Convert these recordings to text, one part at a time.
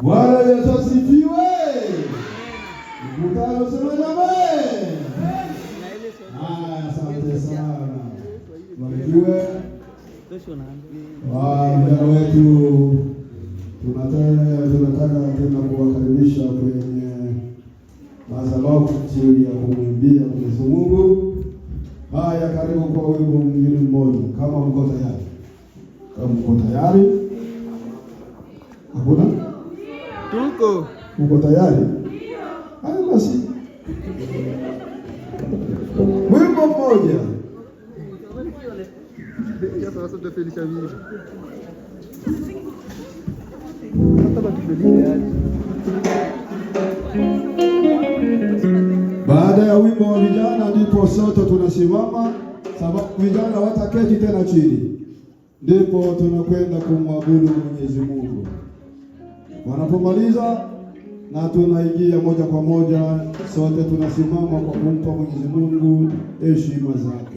Bwana Yesu asifiwe. Mkutano sema amen. Asante sana. Mbarikiwe. Vijana wetu tunataka tena kuwakaribisha kwenye madhabahu ya kumwimbia Mwenyezi Mungu. Haya, karibu kwa wimbo mwingine mmoja kama mko tayari. Kama mko tayari? Hakuna? Tuko. Mko tayari? Ndio. Haya basi. Wimbo mmoja. Ya sasa tutafelisha hivi. Baada ya wimbo wa vijana ndipo sote tunasimama, sababu vijana wataketi tena chini. Ndipo tunakwenda kumwabudu Mwenyezi Mungu. Wanapomaliza na tunaingia moja kwa moja, sote tunasimama kwa kumpa Mwenyezi Mungu heshima zake.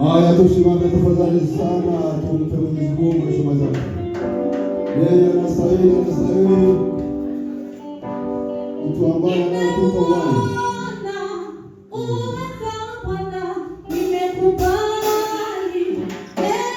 Haya, tusimame tafadhali sana, tumpe Mwenyezi Mungu heshima zake. Yeye anastahili, anastahili. Mtu ambaye anatupa uhai. Yeah.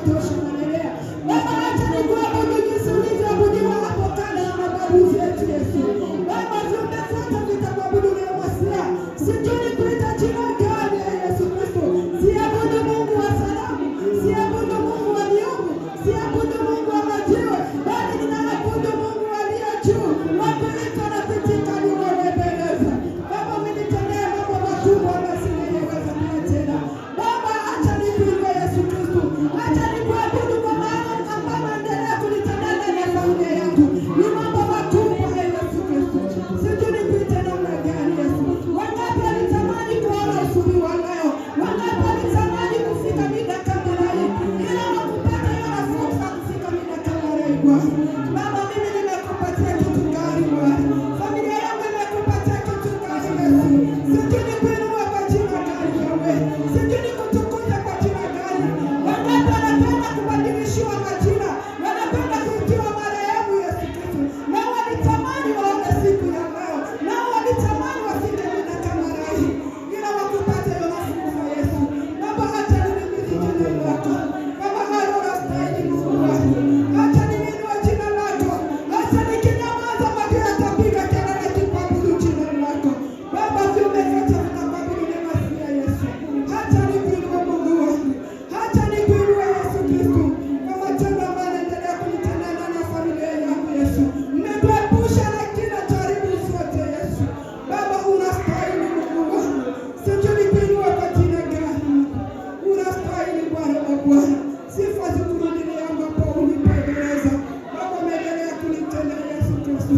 unatosha unanenea. Baba acha nikuabudu jinsi ulivyoabudiwa hapo kale na mababu zetu Yesu. Baba viumbe vyote vitakuabudu leo Masia. Sijui kuita jina gani ya Yesu Kristo. Siabudu Mungu wa salamu, siabudu Mungu wa miungu, siabudu Mungu wa majiwe, bali ninaabudu Mungu aliye juu. Wapeleka na pitika niwapendeza. Baba umenitendea mambo makubwa na singeweza tena. Baba acha nikuinue Yesu Kristo. Acha nikuabudu kwa maana kama endelea kunitendea ndani ya familia yangu. Ni mambo makubwa ya Yesu Kristo. Sijui nipite namna gani Yesu. Wangapi walitamani kuona usubuhi wa leo? Wangapi walitamani kufika mida kama hii? Ila wakupata hiyo nafasi ya kufika mida kama hii Bwana. Baba mimi nimekupatia kitu gani Bwana? Familia yangu imekupatia kitu gani Yesu? Sijui nikuinue kwa jina gani wewe? Sijui nikutukuze kwa jina gani? Wangapi wanapenda kubadilishiwa majina? Wanapenda kuitiwa marehemu Yesu Kristo. Na walitamani waone siku ya leo. Na walitamani wafike mida kama hii. Ila wakupata hiyo nafasi Yesu. Baba acha nilimizi jina lako. Baba hayo unastahili Mungu wangu. Acha niinue jina lako. Acha nikinyamaza maji yatapiga kelele kuabudu jina lako. Baba viumbe vyote vitakuabudu ni Masia Yesu. Acha nikuinue Mungu wangu. Acha nikuinue Yesu Kristo. Kama tendo ambalo endelea kunitendea ndani ya familia yangu Yesu. Nimetuepusha na kila jaribu zote Yesu. Baba unastahili Mungu wangu. Sijui nikuinue kwa jina gani. Unastahili Bwana wa Bwana. Sifa zikurudilie ambapo unipendeleza. Baba umeendelea kunitendea Yesu Kristo.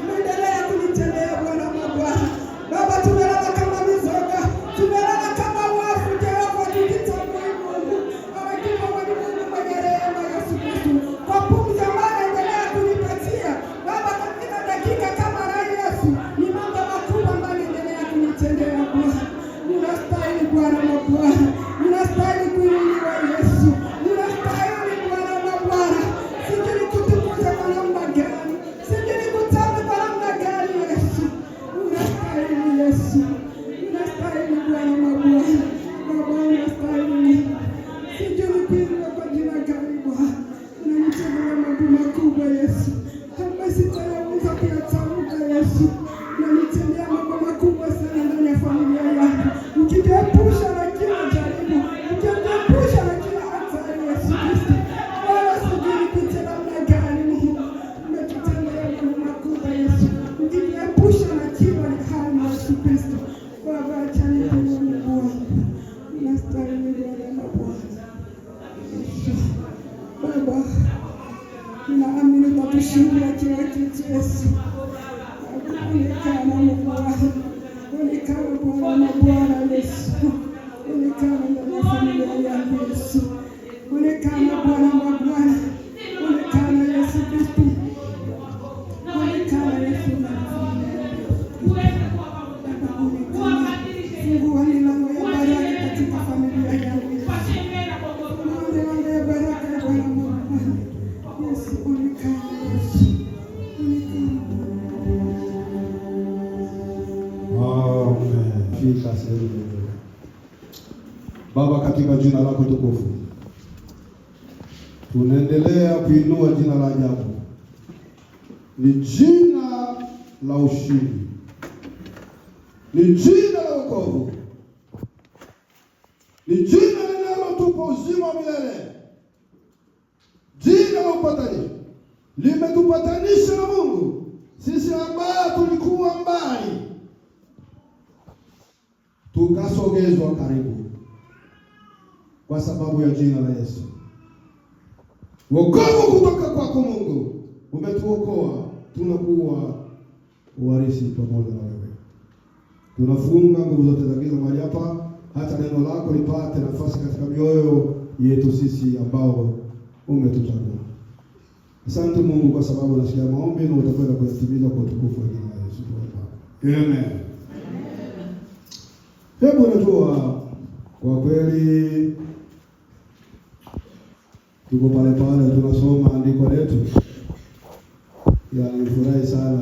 Umeendelea kunitendea Bwana wa Bwana. Baba tumelala kama mizoga. Tumelala kama wafu Jehova tukitambui Mungu. Awakiwa wani Mungu mwenye rehema Yesu Kristo. Kwa pumzi ambayo endelea kunipatia. Baba katika dakika kama rai Yesu. Ni mambo makubwa ambayo endelea kunitendea Bwana. Unastahili Bwana wa Bwana. Unastahili kuinuliwa Yesu. Unastahili Bwana wa Bwana. Sijui nikutukuze kwa namna gani. Sijui nikutame kwa namna gani Yesu. Unastahili Yesu. Unastahili Bwana wa Bwana. Baba unastahili. Sijui nikuinue kwa jina gani Bwana. Unanitendea mambo makubwa Yesu. Hapa sitaweza kuyatamka Yesu. Unanitendea mambo makubwa sana ndani ya familia yangu. Ukijiepusha na kila jaribu. Ukijiepusha na kila hatari Yesu Kristo. Wala sijui nipite namna gani Mungu. Umetutendea mambo makubwa Yesu. Ukijiepusha na kila hali Yesu Kristo. Baba acha nikuinue Mungu wangu. Unastahili Bwana wa Bwana. Baba ninaamini kwa kushinda kila kitu Yesu. Onekana Mungu wangu. Onekana Bwana wa Bwana Yesu. Onekana ndani ya familia yangu Yesu. Onekana Bwana wa Bwana. Onekana Yesu Kristo. Onekana Yesu ndani ya familia yangu. Baba onekana. Fungua milango ya baraka katika familia yangu Yesu. Fungua milango ya baraka Bwana wa Bwana. Yesu onekana Yesu. Onekana. Amen. Fika sehemu. Baba katika jina lako tukufu. Tunaendelea kuinua jina la ajabu. Ni jina la ushindi. Ni jina la wokovu. Ni jina linalotupa uzima wa milele. Jina la upatanisho. Limetupatanisha na Mungu. Sisi ambao tulikuwa mbali tukasogezwa karibu kwa sababu ya jina la Yesu. Wokovu kutoka kwako Mungu. Umetuokoa, tunakuwa warisi pamoja na wewe. Tunafunga nguvu zote za giza mahali hapa, hata neno lako lipate nafasi katika mioyo yetu sisi ambao umetuchagua. Asante Mungu kwa sababu unasikia maombi na utakwenda kuyatimiza kwa utukufu wa jina la Yesu. Amen. Hebu najua kwa kweli tuko pale tunasoma andiko letu. Nilifurahi sana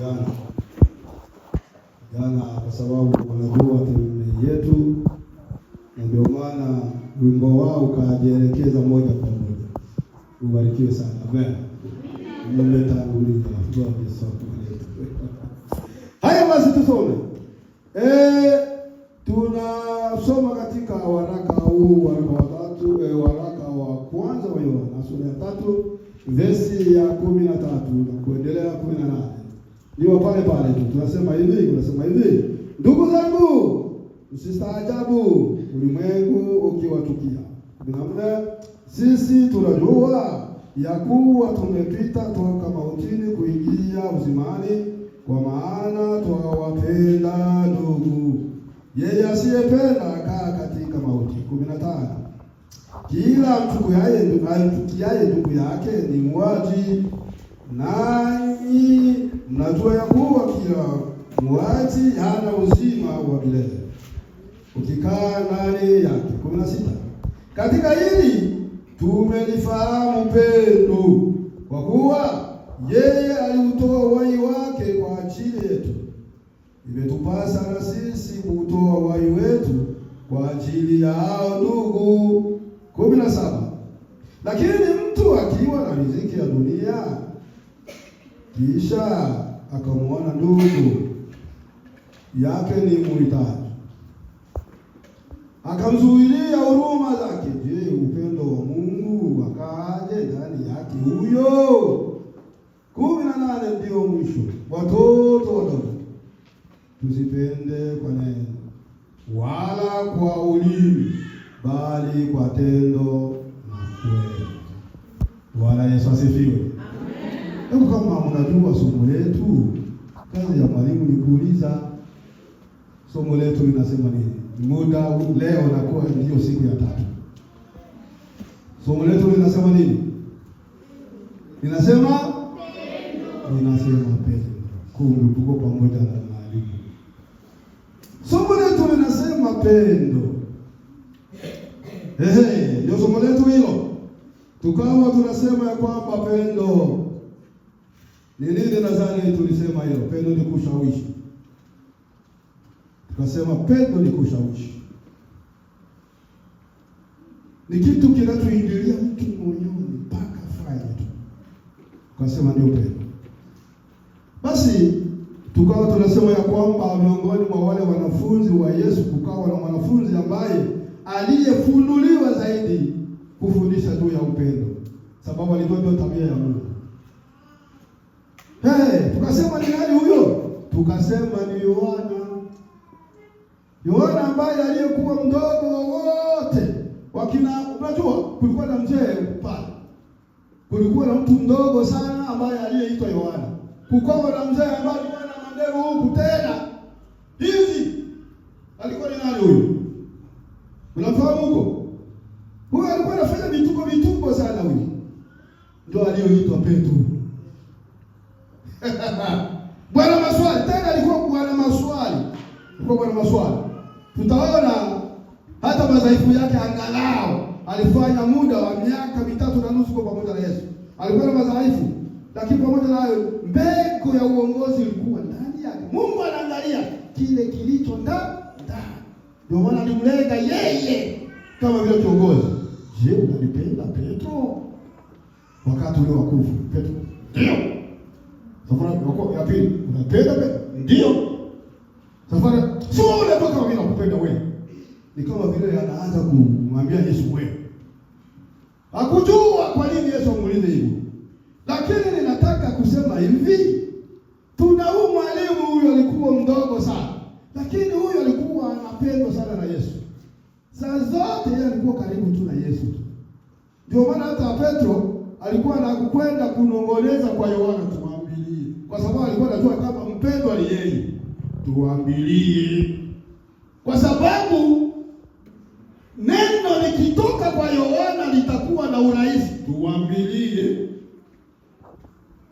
leo jana kwa sababu wanajua timu yetu, na ndio maana wimbo wao ukajielekeza moja kwa moja. Ubarikiwe sana. Amen. Mmetangulia. Haya basi tusome. Tunasoma katika waraka huu, waraka wa kwanza wa Yohana sura ya 3 versi ya 13 na kuendelea 18. Ndio pale pale tu. Tunasema hivi, ndugu zangu, msistaajabu ulimwengu ukiwatukia. Binafsi sisi tunajua ya kuwa tumepita toka mautini kuingia uzimani, kwa maana twawapenda ndugu. Yeye asiyependa akaa katika mauti. 15. Kila mchukiaye ndugu yake ni muuaji, nanyi mnajua ya kuwa kila muuaji hana uzima wa milele ukikaa ndani yake. 16. Katika hili tumelifahamu pendo, kwa kuwa yeye aliutoa uhai wake kwa ajili yetu. Imetupasa na sisi kuutoa uhai wetu kwa ajili ya hao ndugu. 17. Lakini mtu akiwa na riziki ya dunia, kisha akamwona ndugu yake ni mhitaji, akamzuilia huruma zake, je, upendo wa Mungu akaaje ndani yake huyo? 18 ndio mwisho. Watoto wadogo, tusipende kwa neno wala kwa ulimi, bali kwa tendo na kweli. Bwana Yesu asifiwe. Amen. Kama mnajua somo letu, kazi ya mwalimu ni kuuliza somo letu linasema nini. Muda leo nakuwa ndio siku ya 3. Somo letu linasema nini? Linasema pendo. Kumbe tuko pamoja na mwalimu. Somo letu linasema pendo. Ndio somo letu hilo. Tukawa tunasema ya kwamba pendo ni nini? Nadhani tulisema hilo. Pendo ni kushawishi. Tukasema pendo ni kushawishi. Ni kitu kinachoingilia mtu moyoni mpaka afanye tu. Tukasema ndio pendo. Basi tukawa tunasema ya kwamba miongoni mwa wale wanafunzi wa Yesu kukawa na mwanafunzi ambaye aliyefunuliwa zaidi kufundisha juu ya upendo, sababu alikuwa ndio tabia ya Mungu. Tukasema ni nani huyo? Tukasema ni Yohana ambaye aliyekuwa mdogo wa wote. Unajua kulikuwa na mzee pale. Kulikuwa na mtu mdogo sana ambaye aliyeitwa Yohana. Kukawa na mzee ambaye alikuwa na mandevu huku tena hivi. Alikuwa ni nani huyo? Unafahamu huko? Huyo alikuwa anafanya vituko sana huyo. Ndio aliyoitwa Petro. Bwana maswali, tena alikuwa bwana maswali. Tutaona hata madhaifu yake, angalau alifanya muda wa miaka 3.5 kwa pamoja na Yesu. Alikuwa na madhaifu, lakini pamoja na hayo mbegu ya uongozi ilikuwa ndani yake. Mungu anaangalia kile kilicho ndani. Ndio maana alimlenga yeye kama vile kiongozi. Je, unanipenda Petro? Wakati ule wa kufa, Petro, ndio. Safari ya pili, unapenda Petro? Ndio. Safari sio unatoka mimi nakupenda wewe. Ni kama vile anaanza kumwambia Yesu wewe. Hakujua kwa nini Yesu amuulize hivyo. Lakini ninataka kusema hivi, tuna huyu mwalimu huyo alikuwa mdogo sana, lakini huyo alikuwa anapendwa sana na Yesu. Saa zote yeye alikuwa karibu tu na Yesu. Ndio maana hata Petro alikuwa anakwenda kunongoleza kwa Yohana, tuambilie. Kwa sababu alikuwa anajua kama mpendwa ni yeye. Tuambilie. Kwa sababu neno likitoka kwa Yohana litakuwa na urahisi. Tuambilie.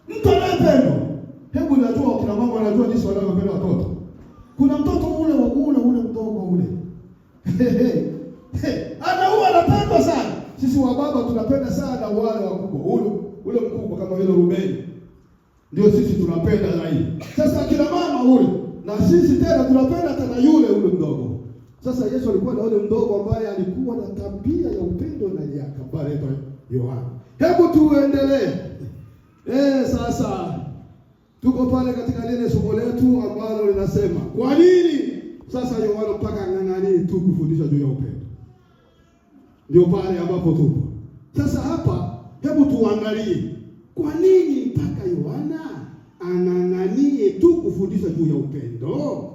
Mtu anayependwa. Hebu najua kina mama wanajua jinsi wanavyopenda watoto. Kuna mtoto ule mdogo ule. Ana huwa anapendwa sana. Sisi wa baba tunapenda sana wale wakubwa. Ule mkubwa kama vile Rubeni. Ndio sisi tunapenda zaidi. Sasa kina mama ule na sisi tena tunapenda tena yule mdogo. Sasa Yesu alikuwa na yule mdogo ambaye alikuwa na tabia ya upendo ndani yake, ambaye anaitwa Yohana. Hebu tuendelee. Sasa tuko pale katika lile somo letu ambalo linasema kwa nini sasa Yohana mpaka ng'ang'anie tu kufundisha juu ya upendo. Ndio pale ambapo tupo. Sasa hapa hebu tuangalie kwa nini mpaka Yohana ang'ang'anie tu kufundisha juu ya upendo.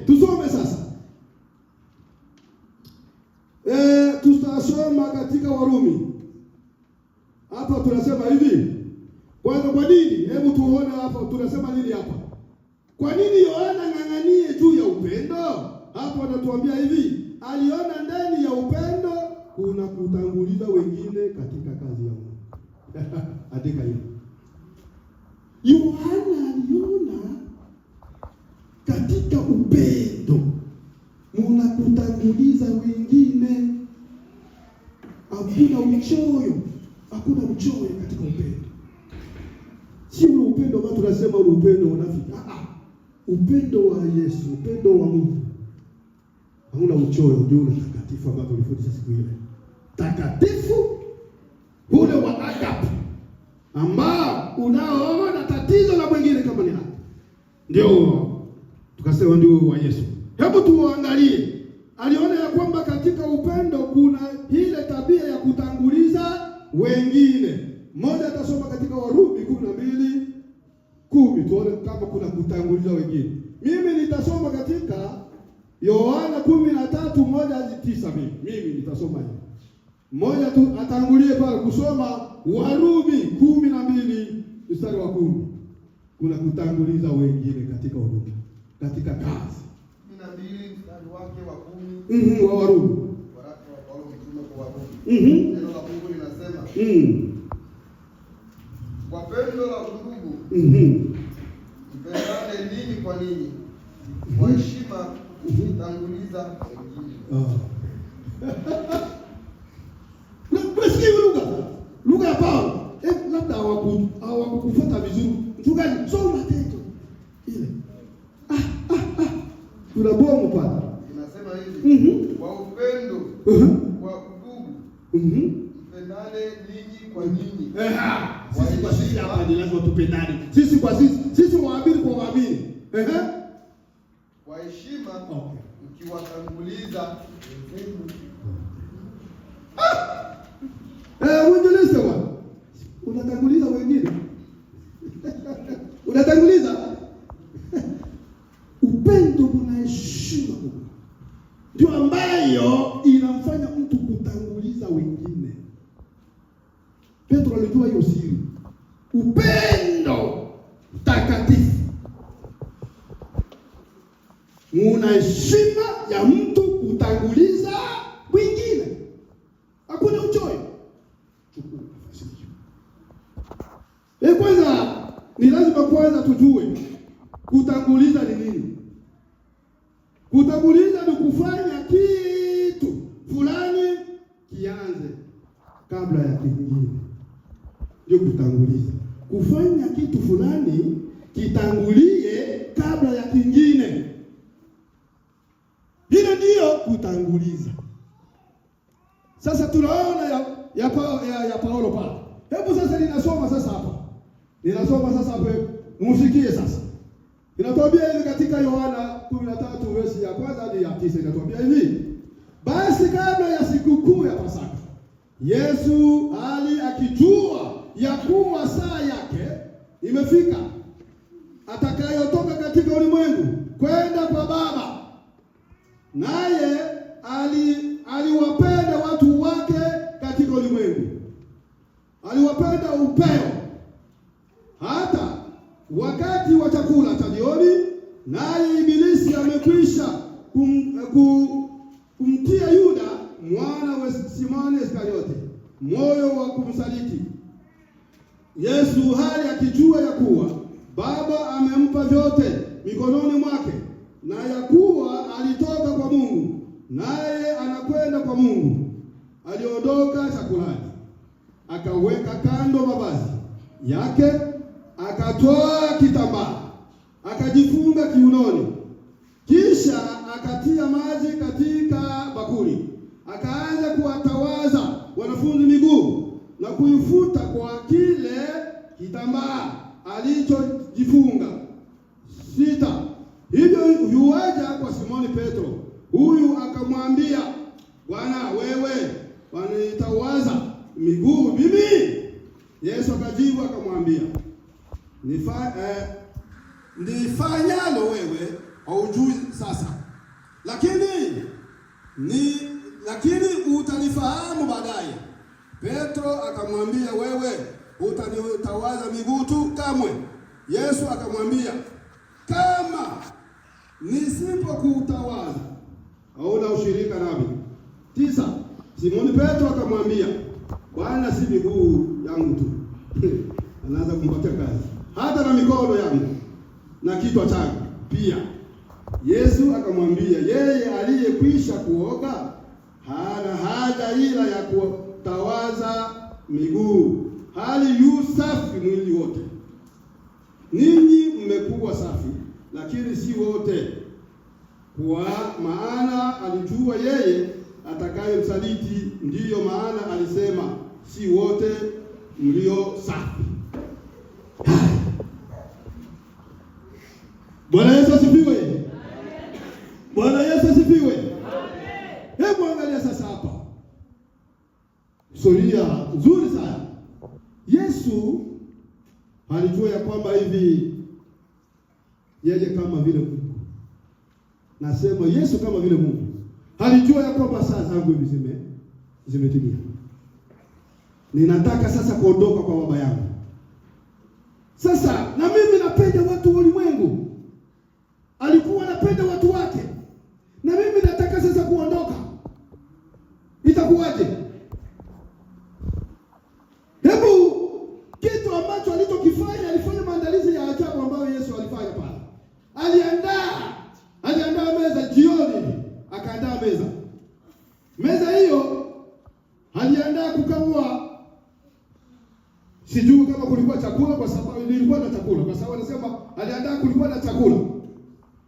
Tusome sasa. Tutasoma katika Warumi. Hapa tunasema hivi. Kwanza kwa nini? Hebu tuone hapa tunasema nini hapa. Kwa nini Yohana ng'ang'anie juu ya upendo? Hapo anatuambia hivi, aliona ndani ya upendo kuna kutanguliza wengine katika kazi ya Mungu. Andika hiyo. Yohana aliona katika upendo muna kutanguliza wengine. Hakuna uchoyo katika upendo. Si ule upendo ambao tunasema ule upendo unafiki. Upendo wa Yesu, upendo wa Mungu. Hauna uchoyo, ndio ule takatifu ambao tulifundisha siku ile. Takatifu ule wa agape ambao unaoona tatizo la mwingine kama ni haki. Ndio tukasema ndio wa Yesu. Hebu tuangalie. Aliona ya kwamba katika upendo kuna ile tabia ya kutanguliza wengine. Mmoja atasoma katika Warumi 12:10 tuone kama kuna kutanguliza wengine. Mimi nitasoma katika Yohana 13:1-9. Mimi nitasoma hiyo. Mmoja tu atangulie pale kusoma Warumi 12:10. Kuna kutanguliza wengine katika huduma, katika kazi. 12 mstari wake wa 10. Wa Warumi. Waraka wa Paulo mtume kwa Warumi. Neno la Mungu linasema, kwa pendo la undugu, mpendane ninyi kwa ninyi, kwa heshima mkitanguliza wengine. Lugha ya Paulo. Labda hawakufuata vizuri. Mchungaji, soma tena ile. Kuna bomu pale. Inasema hivi, kwa upendo, kwa udugu, mpendane ninyi kwa ninyi. Sisi kwa sisi hapa ni lazima tupendane. Sisi kwa sisi waamini kwa waamini. Kwa heshima mkiwatanguliza wenzenu. Uendeleze bwana. Unatanguliza wengine. Unatanguliza. Upendo una heshima. Ndio ambayo inamfanya mtu kutanguliza wengine. Petro alijua hiyo siri. Upendo takatifu una heshima ya mtu kutanguliza wengine. Hakuna uchoyo. Kwanza ni lazima kwanza tujue kutanguliza ni nini. Kutanguliza ni kufanya kitu fulani kianze kabla ya kingine. Ndio kutanguliza. Kufanya kitu fulani kitangulie kabla ya kingine. Hilo ndio kutanguliza. Sasa tunaona ya Paulo pale. Hebu sasa ninasoma sasa hapa. Msikie sasa. Inatuambia hivi katika Yohana 13 verse ya kwanza hadi ya 9, inatuambia hivi. Basi kabla ya sikukuu ya Pasaka, Yesu akijua ya kuwa saa yake imefika atakayotoka katika ulimwengu kwenda kwa Baba, naye aliwapenda watu wake katika ulimwengu. Aliwapenda upeo. Hata wakati wa chakula cha jioni, naye Ibilisi amekwisha kumtia Yuda mwana wa Simoni Iskariote moyo wa kumsaliti. Yesu hali akijua ya kuwa Baba amempa vyote mikononi mwake, na ya kuwa alitoka kwa Mungu naye anakwenda kwa Mungu, aliondoka chakulani, akaweka kando mavazi yake, akatoa kitambaa, akajifunga kiunoni, Kisha akatia maji katika bakuli, akaanza kuwatawaza wanafunzi miguu na kuifuta kwa kile kitambaa alichojifunga. 6. Hivyo yuaja kwa Simoni Petro. Huyu akamwambia, Bwana, wewe wanitawaza miguu mimi? Yesu akajibu akamwambia, nifanyalo wewe haujui sasa, lakini utanifahamu baadaye. Petro akamwambia, wewe utanitawaza miguu tu kamwe? Yesu akamwambia, kama nisipokutawaza hauna ushirika nami. 9. Simoni Petro akamwambia, Bwana, si miguu yangu tu anaanza kumpatia kazi, hata na mikono yangu na kichwa changu pia. Yesu akamwambia, yeye aliyekwisha kuoga hana haja ila ya kutawaza miguu, hali yu safi mwili wote. Ninyi mmekuwa safi, lakini si wote. Kwa maana alijua yeye atakayemsaliti, ndiyo maana alisema si wote mlio safi. Bwana Yesu asifiwe. Bwana Yesu asifiwe. Hebu angalia sasa hapa. Historia nzuri sana. Yesu alijua ya kwamba hivi yeye kama vile Mungu. Nasema Yesu kama vile Mungu. Alijua ya kwamba saa zangu hivi zimetimia. Ninataka sasa kuondoka kwa baba yangu. Sasa na mimi napenda watu wa ulimwengu. Alikuwa anapenda watu wake. Na mimi nataka sasa kuondoka. Itakuwaje? Hebu kitu ambacho alichokifanya, alifanya maandalizi ya ajabu ambayo Yesu alifanya pale. Aliandaa meza jioni, akaandaa meza. Meza hiyo aliandaa kukaua. Sijui kama kulikuwa chakula, kwa sababu nilikuwa na chakula, kwa sababu anasema aliandaa kulikuwa na chakula.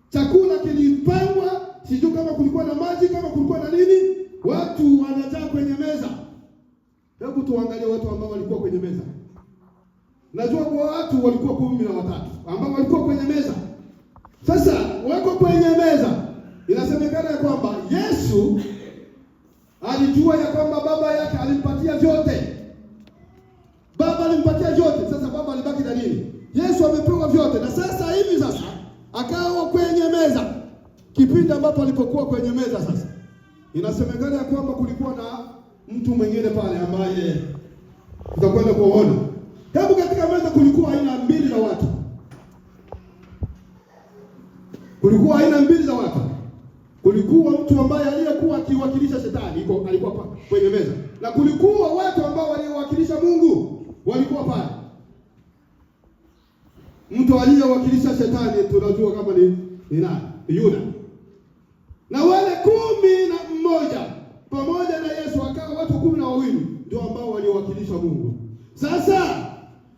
Chakula kilipangwa, sijui kama kulikuwa na maji, kama kulikuwa na nini. Watu wanajaa kwenye meza. Hebu tuangalie watu ambao walikuwa kwenye meza. Najua kwa watu walikuwa 13 ambao walikuwa kwenye meza. Sasa wako kwenye meza. Inasemekana ya kwamba Yesu alijua ya kwamba baba yake alimpatia vyote. Baba alimpatia vyote. Sasa baba alibaki na nini? Yesu amepewa vyote. Na sasa hivi sasa akawa kwenye meza. Kipindi ambapo alipokuwa kwenye meza sasa, inasemekana ya kwamba kulikuwa na mtu mwingine pale ambaye tutakwenda kuona. Hebu katika meza kulikuwa aina mbili za watu. Kulikuwa aina mbili za watu. Kulikuwa mtu ambaye aliyekuwa akiwakilisha shetani, alikuwa kwenye meza. Na kulikuwa watu ambao waliowakilisha Mungu, walikuwa pale. Mtu aliyewakilisha shetani tunajua kama ni nani? Yuda. Na wale 11 pamoja na Yesu akawa watu 12 ndio ambao waliowakilisha Mungu. Sasa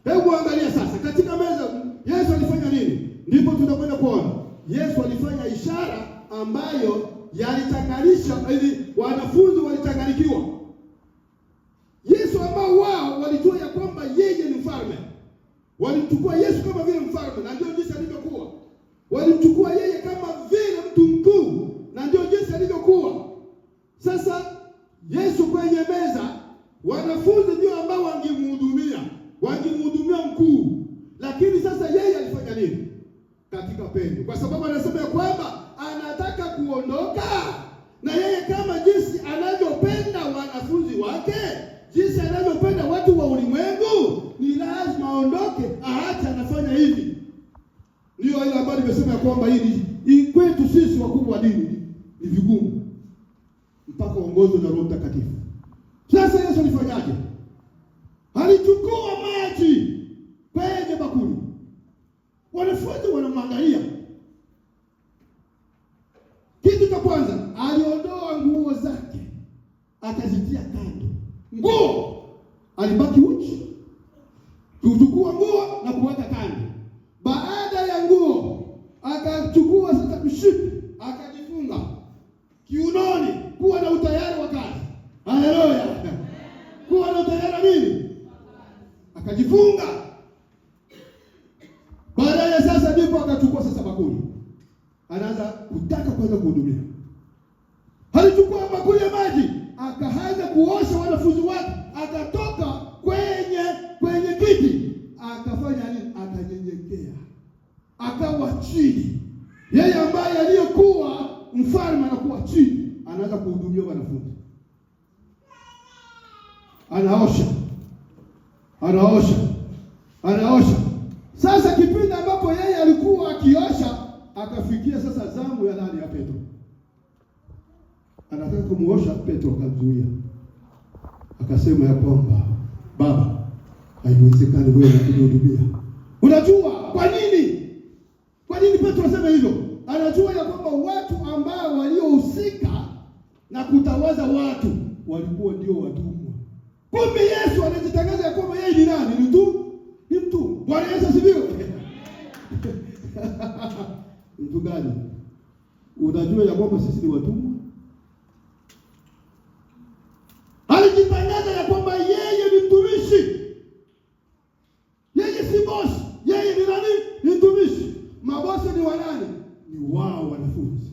hebu angalia sasa katika meza Yesu alifanya nini? Ndipo tunakwenda kuona. Yesu alifanya ishara ambayo yalichanganisha, ili wanafunzi walichanganikiwa. Yesu ambao wao walijua ya kwamba yeye ni mfalme. Walimchukua Yesu kama vile mfalme, na ndio jinsi alivyokuwa. Walimchukua yeye kama vile mtu mkuu, na ndio jinsi alivyokuwa. Sasa Yesu kwenye meza, wanafunzi ndio ambao wangemhudumia mkuu. Lakini sasa yeye alifanya nini? Katika pendo. Kwa sababu anasema ya kwamba anataka kuondoka. Na yeye kama jinsi anavyopenda wanafunzi wake, jinsi anavyopenda watu wa ulimwengu, ni lazima aondoke, aache anafanya hivi. Ndio ile ambayo nimesema ya kwamba hii kwetu sisi wakubwa wa dini ni vigumu mpaka uongozi na Roho Mtakatifu. Sasa Yesu alifanyaje? Alichukua maji kwenye bakuli. Wanafunzi wanamwangalia. Kitu cha kwanza, aliondoa nguo zake, akazitia kando. Nguo alibaki uchi. Kuchukua nguo na kuweka kando. Baada ya nguo, akachukua sasa mshipi, tayari nini? Akajifunga. Baadaye sasa ndipo akachukua sasa bakuli. Anaanza kutaka kwanza kuhudumia. Alichukua bakuli ya maji, akaanza kuosha wanafunzi wake, akatoka kwenye kiti, akafanya nini? Akanyenyekea. Akawa chini. Yeye ambaye aliyekuwa mfalme anakuwa chini, anaanza kuhudumia wanafunzi. Anaosha. Sasa kipindi ambapo yeye alikuwa akiosha, akafikia sasa zamu ya nani? Ya Petro. Anataka kumuosha Petro, akamzuia. Akasema ya kwamba, Baba, haiwezekani wewe kunihudumia. Unajua kwa nini? Kwa nini Petro anasema hivyo? Anajua ya kwamba watu ambao waliohusika na kutawaza watu walikuwa ndio watumwa. Kumbe Yesu anajitangaza ya kwamba yeye ni nani? Ni mtu. Bwana Yesu asifiwe. Mtu gani? Unajua ya kwamba sisi ni watumwa? Alijitangaza ya kwamba yeye ni mtumishi. Yeye si bosi. Yeye ni nani? Ni mtumishi. Mabosi ni wa nani? Ni wao wanafunzi.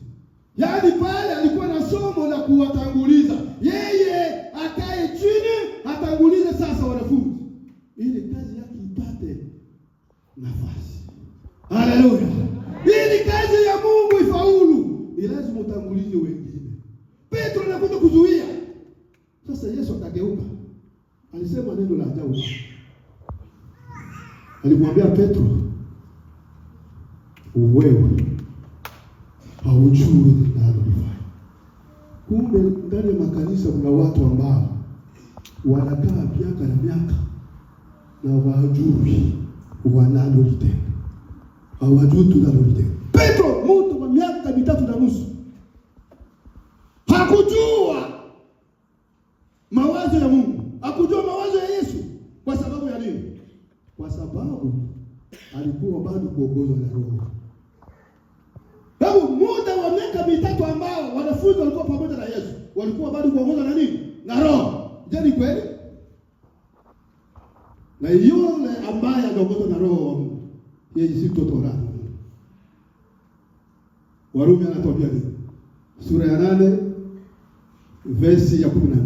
Yaani pale alikuwa na somo la kuwatanguliza. Yeye akae chini, atangulize sasa wanafunzi, ili kazi yake ipate nafasi. Haleluya! Ili kazi ya Mungu ifaulu, ni lazima utangulize wengine. Petro anakuja kuzuia. Sasa Yesu akageuka. Alisema neno la ajabu. Alimwambia Petro, wewe haujui ninalolifanya. Kumbe ndani ya makanisa kuna watu ambao wanakaa miaka na miaka na hawajui wanalolitenda. Hawajui tunalolitenda. Petro, mtu wa miaka 3.5 hakujua mawazo ya Mungu, hakujua mawazo ya Yesu. Kwa sababu ya nini? Kwa sababu alikuwa bado kuongozwa na Roho. Sababu muda wa miaka 3 ambao wanafunzi walikuwa pamoja na Yesu, walikuwa bado kuongozwa na nini? Na Roho. Je, ni kweli? Na yule ambaye anaongozwa na Roho wa Mungu, yeye si mtoto wa Mungu. Warumi anatuambia nini? Sura ya 8 verse ya 14.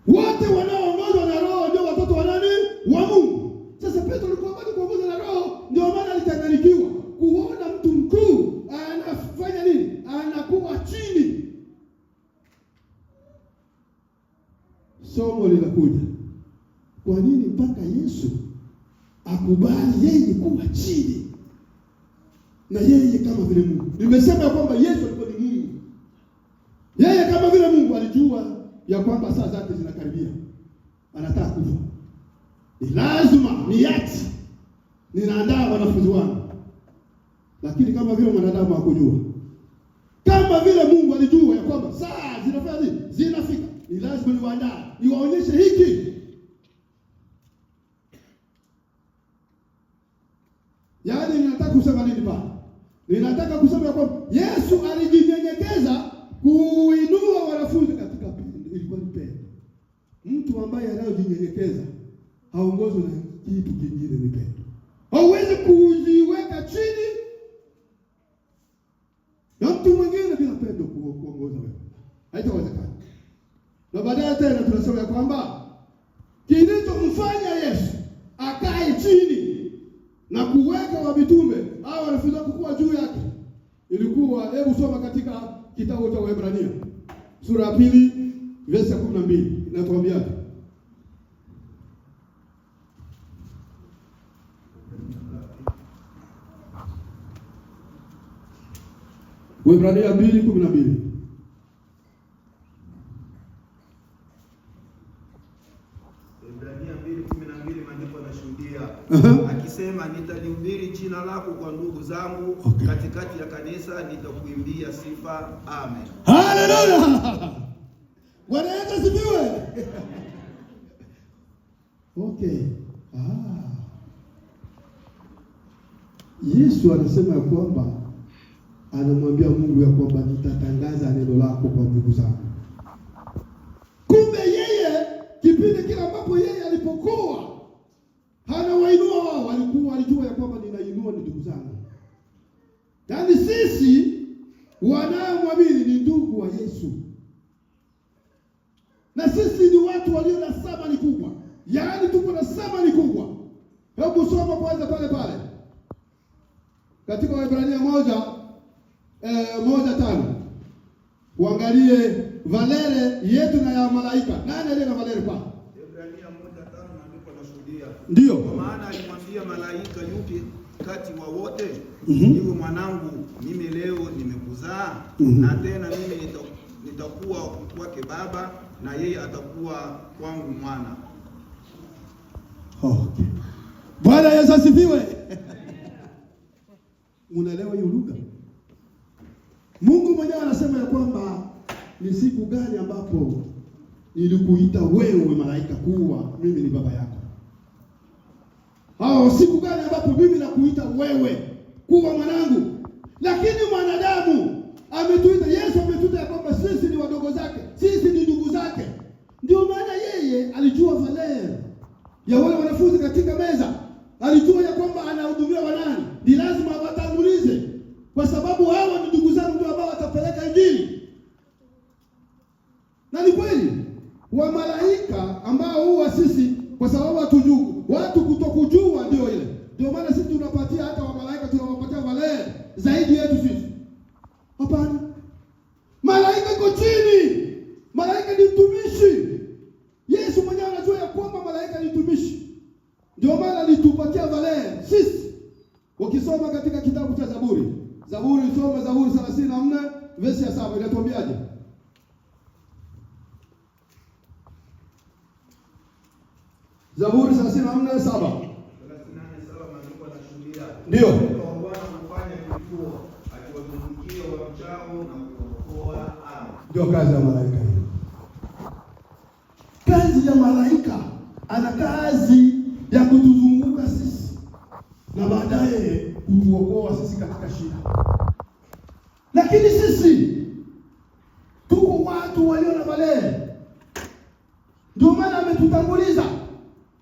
Wote wanaoongozwa na Roho ndio watoto wa nani? Wa Mungu. Sasa Petro alikuwa bado kuongozwa na Roho, ndio maana alichanganyikiwa kuona mtu mkuu anafanya nini? Anakuwa chini. Somo linakuja. Kwa nini mpaka Yesu akubali yeye kuwa chini? Na yeye kama vile Mungu. Nimesema kwamba Yesu alikuwa ni Mungu. Yeye kama vile Mungu alijua ya kwamba saa zake zinakaribia. Anataka kufa. Ni lazima niache. Ninaandaa wanafunzi wangu. Lakini kama vile mwanadamu hakujua. Kama vile Mungu alijua ya kwamba saa zinafanya nini? Zinafika. Ni lazima niwaandae. Niwaonyeshe hiki. Yaani ninataka kusema nini pale? Ninataka kusema kwamba Yesu alijinyenyekeza kuinua wanafunzi katika ilikuwa ni pendo. Mtu ambaye anayojinyenyekeza haongozwi na kitu kingine, ni pendo. Hauwezi kujiweka chini na mtu mwingine bila pendo kuongoza wewe. Haitawezekana. Na baadaye tena tunasema ya kwamba kilichomfanya Yesu akae chini na kuweka wa mitume hao wanafunzi kuwa juu yake ilikuwa, hebu soma katika kitabu cha Waebrania sura ya 2 verse ya 12 inatuambia. Waebrania 2:12. Akisema, nitalihubiri jina lako kwa ndugu zangu, katikati ya kanisa nitakuimbia sifa. Amen. Haleluya. Bwana Yesu asifiwe. Okay. Yesu anasema ya kwamba anamwambia Mungu ya kwamba nitatangaza neno lako kwa ndugu zangu. Kumbe yeye kipindi kile ambapo yeye alipokuwa anawainua wao, alijua ya kwamba ninainua ndugu zangu. Yaani sisi wanaomwamini ni ndugu wa Yesu, na sisi ni watu walio na thamani kubwa, yaani tuko na thamani kubwa. Hebu soma kwanza pale katika Waebrania 1:5. Uangalie valere yetu na ya malaika. Nani aliye na valere kwa? Waebrania 1:5 maandiko yanashuhudia. Ndio. Kwa maana alimwambia malaika yupi kati wa wote, iwe mwanangu, mimi leo nimekuzaa, na tena mimi nitakuwa kwake baba, na yeye atakuwa kwangu mwana. Okay. Bwana Yesu asifiwe. Unaelewa hiyo lugha? Mungu mwenyewe anasema ya kwamba ni siku gani ambapo nilikuita wewe malaika kuwa mimi ni baba yako. Siku gani ambapo mimi nakuita wewe kuwa mwanangu. Lakini mwanadamu ametuita, Yesu ametuita ya kwamba sisi ni wadogo zake, sisi ni ndugu zake. Ndio maana yeye alijua valere ya wale wanafunzi katika meza. Alijua ya kwamba anahudumia wanani, ni lazima watangulize, kwa sababu hao ni ndugu zangu ndio ambao watapeleka injili. Na ni kweli wa malaika ambao huwa sisi, kwa sababu hatujui, watu kutokujua ndio ile. Ndio maana sisi tunapatia hata wa malaika, tunawapatia valere zaidi yetu sisi. Hapana. Malaika iko chini. Malaika ni mtumishi. Yesu mwenyewe anajua ya kwamba malaika ni mtumishi. Ndio maana alitupatia valere sisi. Ukisoma katika kitabu cha Zaburi, soma Zaburi 34 verse ya 7, inatuambiaje? Zaburi 34:7. 38:7 maandiko yanashuhudia. Ndio. Bwana hufanya vituo, akiwatumikia wamchao na kuokoa. Ndio kazi ya malaika hiyo. Kazi ya malaika, ana kazi ya kutuzunguka sisi na baadaye kutuokoa sisi katika shida. Lakini sisi tuko watu walio na valere. Ndio maana ametutanguliza.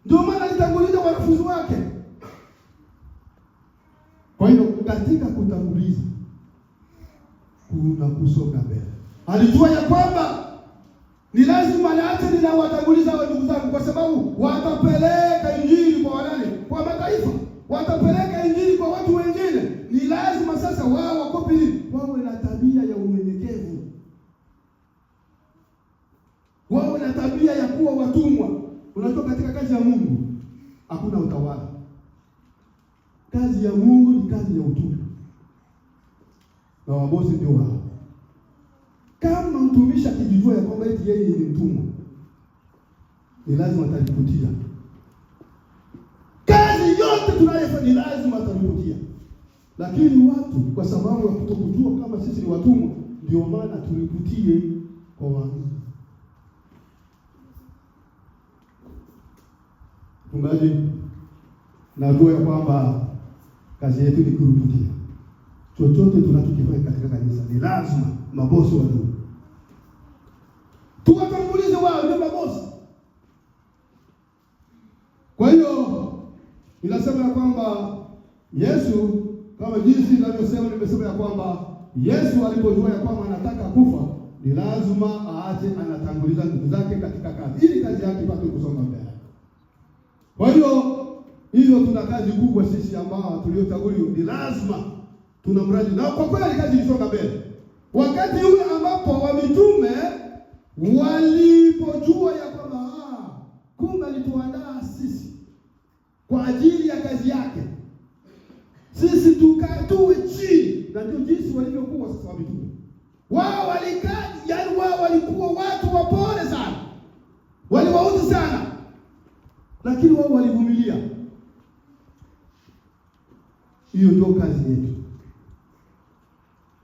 Ndio maana alitanguliza wanafunzi wake. Kwa hiyo katika kutanguliza kuna kusonga mbele. Alijua ya kwamba ni lazima naache ninawatanguliza wa ndugu zangu, kwa sababu watapeleka injili kwa wanani, kwa mataifa. Watapeleka injili kwa watu wengine. Ni lazima sasa wao wakopi, wawe na tabia ya unyenyekevu. Wawe na tabia ya kuwa watumwa. Unatoka katika kazi ya Mungu hakuna utawala. Kazi ya Mungu ni kazi ya utumwa. Na wabosi ndio wao. Kama mtumishi akijijua ya kwamba eti yeye ni mtumwa, ni lazima ataliputia. Kazi yote tunayofanya ni lazima ataliputia. Lakini watu kwa sababu ya kutokujua kama sisi ni watumwa, ndio maana tuliputie kwa waagizi. Tungaje najua ya kwamba kazi yetu ni kuruputia. Chochote tunachokifanya katika kanisa ni lazima mabosi wajue. Tuwatangulize wao ndio mabosi. Kwa hiyo inasema ya kwamba Yesu, kama jinsi nimesema ya kwamba Yesu alipojua ya kwamba anataka kufa, ni lazima aache anatanguliza ndugu zake katika kazi, ili kazi yake ipate kusonga mbele. Kwa hiyo tuna kazi kubwa sisi ambao tuliotanguliwa, ni lazima tuna mradi. Na kwa kweli kazi ilisonga mbele. Wakati ule ambapo wamitume walipojua ya kwamba kumbe alituandaa sisi kwa ajili ya kazi yake, sisi tukatuwe chini. Na ndio jinsi walivyokuwa sasa wamitume. Wao walikaa, yaani wao walikuwa watu wapole sana. Waliwauzi sana. Lakini wao walivumilia. Hiyo ndio kazi yetu.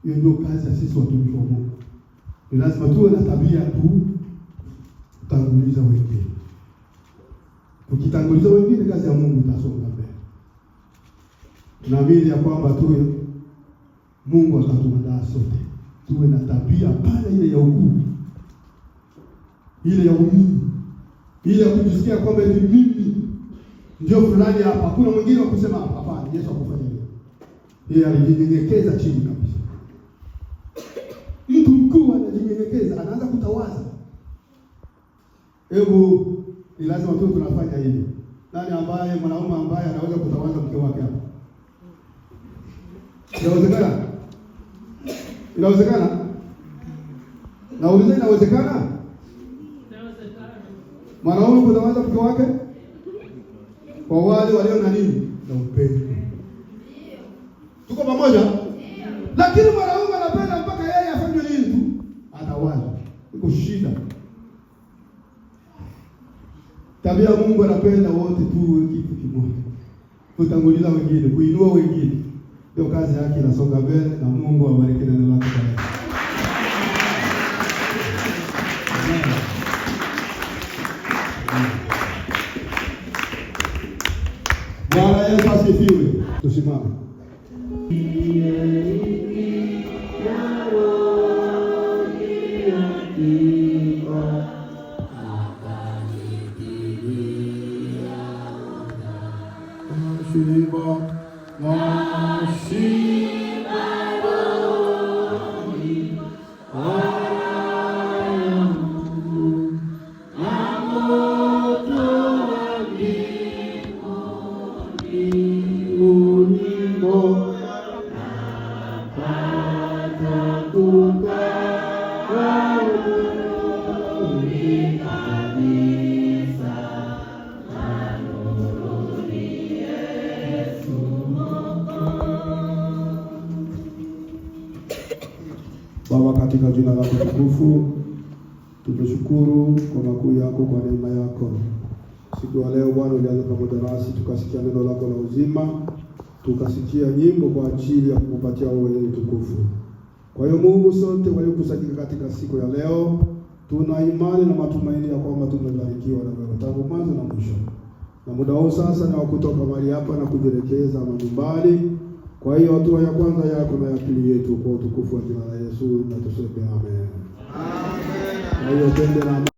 Hiyo ndio kazi ya sisi watumishi wa Mungu. Ni lazima tuwe na tabia kutanguliza wengine. Ukitanguliza wengine, kazi ya Mungu itasonga mbele. Tunaamini ya kwamba Mungu atatuandaa sote. Tuwe na tabia pale ile ya ukuu, ile ya umini, ili ya kujisikia kwamba ni mimi ndio fulani hapa. Hakuna mwingine wa kusema hapana, Yesu akufanya hivyo. Yeye alijinyenyekeza chini kabisa. Mtu mkuu anajinyenyekeza, anaanza kutawaza. Hebu ni lazima tu tunafanya hivi. Nani ambaye mwanaume ambaye anaweza kutawaza mke wake hapa? Inawezekana? Inawezekana? Nauliza, inawezekana? Mwanaume kutawaza mke wake? Kwa wale walio na nini? Na upendo. Tuko pamoja? Lakini mwanaume anapenda mpaka yeye afanye nini tu? Atawaza. Iko shida. Tabia Mungu anapenda wote tu kitu kimoja. Kutanguliza wengine, kuinua wengine. Ndio kazi yake inasonga mbele, na Mungu awabariki neno lake kwa Bwana Yesu asifiwe. Tusimame. Baba, katika jina lako tukufu, tunashukuru kwa makuu yako, kwa neema yako. Siku ya leo Bwana ulianza pamoja nasi, tukasikia neno lako la uzima, tukasikia nyimbo kwa ajili ya kukupatia wewe utukufu. Kwa hiyo Mungu, sote waliokusanyika katika siku ya leo, tuna imani na matumaini ya kwamba tumebarikiwa na wewe tangu mwanzo na mwisho. Na muda huu sasa ni wa kutoka mahali hapa na kujielekeza nyumbani. Kwa hiyo hatua ya kwanza yako na ya pili yetu, kwa utukufu wa jina la Yesu na tuseme amen. Amen. Na hiyo tende na